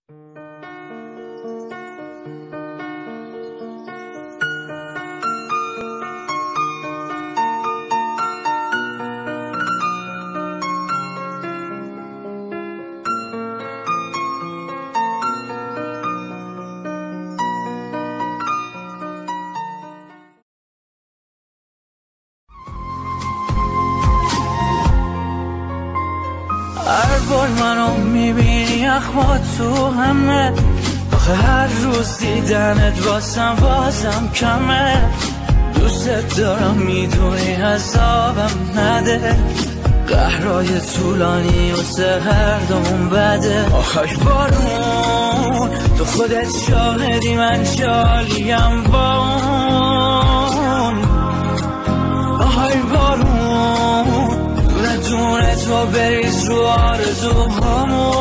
هر بار منو میبینی اخما تو همه، آخه هر روز دیدنت واسم بازم کمه. دوست دارم میدونی عذابم نده، قهرهای طولانی و سهردمون بده. آخه بارون تو خودت شاهدی من جالیم با اون. آخه بارون دونه تو بریز رو آرزوهامون.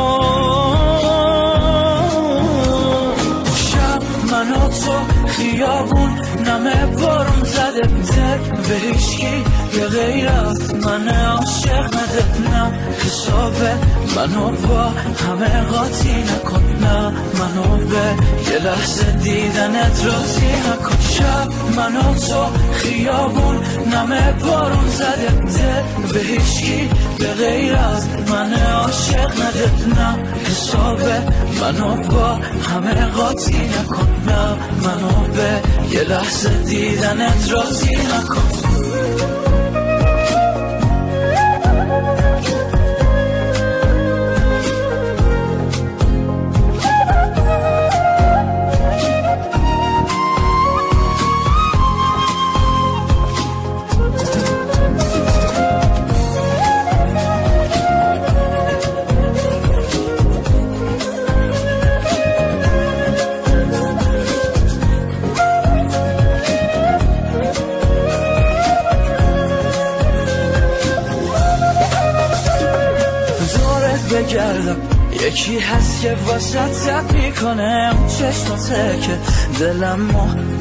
شب من و تو خیابون نمه بارون زده دل به هیچکی به غیر از من عاشق نده. نه حسابه منو با همه قاطی نکن، نه منو به یه لحظه دیدنت راضی نکن. شب من و تو خیابون نمه بارون زده دل به هیچکی به غیر از من عاشق نده. نه حسابه منو با همه قاطی نکن، نه منو به یه لحظه دیدنت راضی نکن. بگردم یکی هست که واسه زد میکنه، اون چشماته که دلم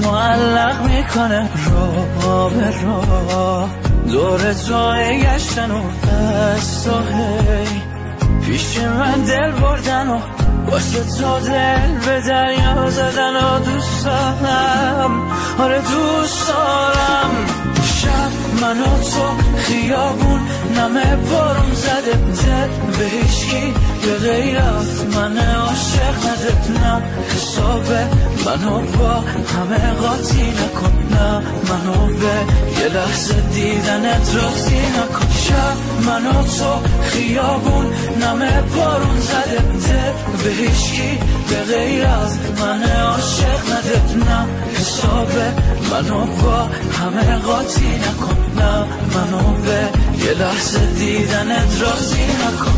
معلق میکنه. را به را دور تو گشتن و دست و هی پیش من دل بردن و واسه تو دل به دریا زدن و دوست دارم، آره دوست دارم. شب من و تو خیابون نمه بارون زده دل به هیچکی به غیر از من عاشق نده. نه حسابه منو با همه قاطی نکن، نه منو به یه لحظه دیدنت راضی نکن. شب من و تو خیابون نمه بارون زده دل به هیچکی به غیر از من عاشق نده. نه حسابه منو با همه قاطی نکن، نه منو به یه لحظه دیدنت راضی نکن.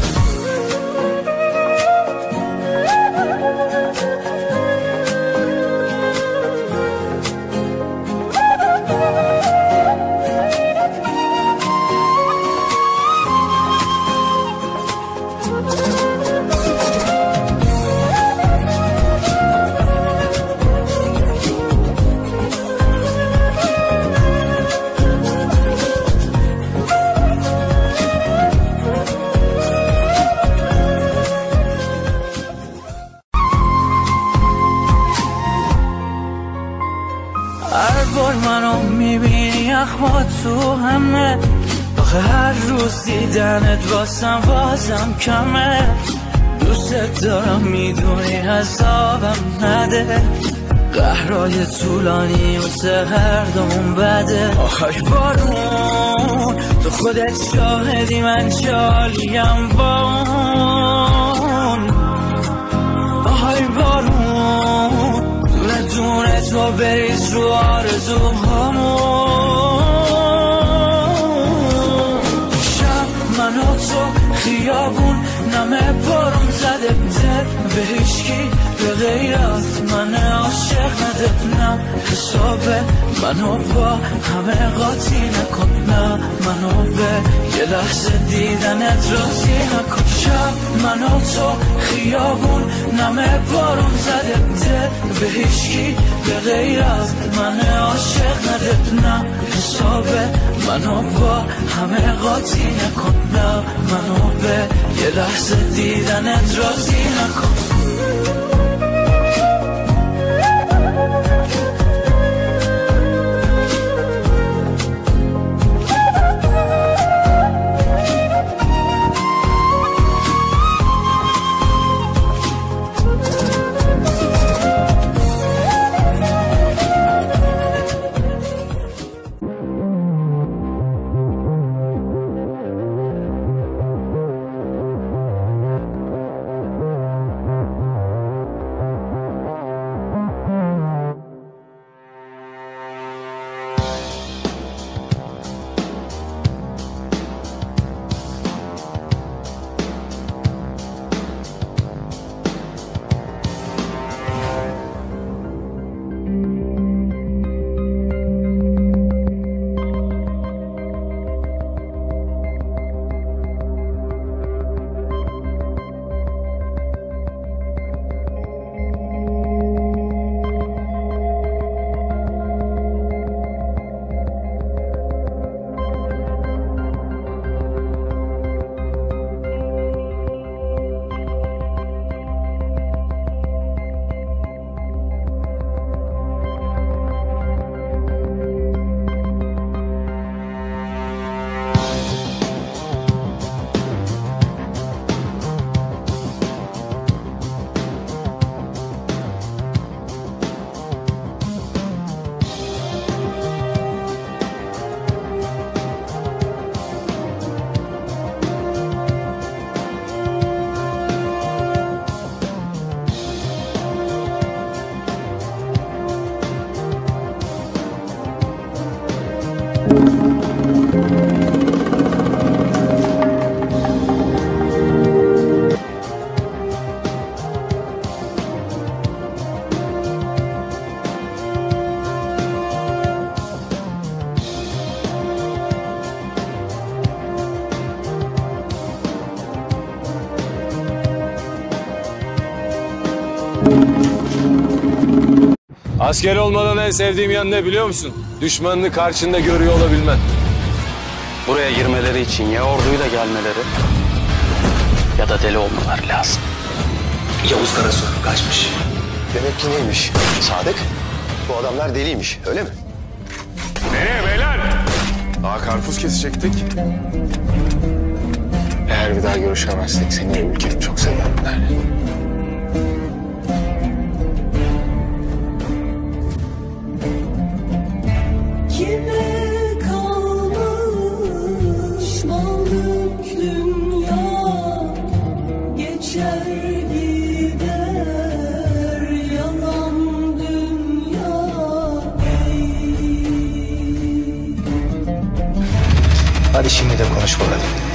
هر بار منو میبینی اخما تو همه، آخه هر روز دیدنت واسم بازم کمه. دوست دارم میدونی عذابم نده، قهرهای طولانی و سهردمون بده. آخه بارون تو خودت شاهدی من جالیم با اون. آخه بارون دونه تو بریز رو آرزوهامون. شب من و تو خیابون نمه بارون زده دل به هیچکی به غیر از من عاشق نده. نه حسابه منو با همه قاطی نکن، نه منو به یه لحظه دیدنت راضی نکن. شب من و تو خیابون نمه بارون زده دل به هیچکی به غیر از من عاشق نده. نه حسابه منو با همه قاطی نکن، نه منو به یه لحظه دیدنت راضی نکن. Asker olmadan en sevdiğim yan ne biliyor musun? Düşmanını karşında görüyor olabilmen. Buraya girmeleri için ya orduyla gelmeleri ya da deli olmaları lazım. Yavuz Karasu kaçmış. Demek ki neymiş? Sadık, bu adamlar deliymiş, öyle mi? Nereye beyler? Daha karpuz kesecektik. Eğer bir daha görüşemezsek seni ülkemi çok severler. Kime kalmış mallık dünya, geçer gider yalan dünya. Hadi şimdi de konuş bakalım.